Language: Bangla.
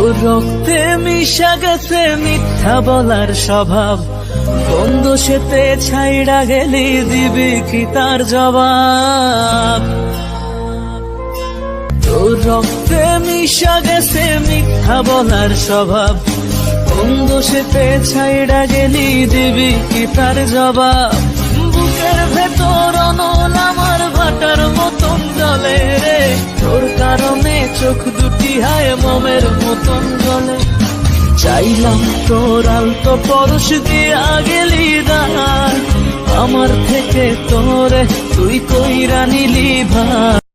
তোর রক্তে মিশা গেছে মিথ্যা বলার স্বভাব, বন্ধ সেতে ছাইড়া গেলি দিবি কি তার জবাব? তোর রক্তে মিশা গেছে মিথ্যা বলার স্বভাব, বন্ধ সেতে ছাইড়া গেলি দিবি কি তার জবাব? বুকের ভেতর অনল আমার ভাটার মতন জলে রে, তোর কারণে চোখ দুটি হায় মোমের মতন জলে। চাইলাম তোর আলতো পরশ দিয়া গেলি দায়, আমার থেকে তোরে তুই কইরা নিলি ভাই।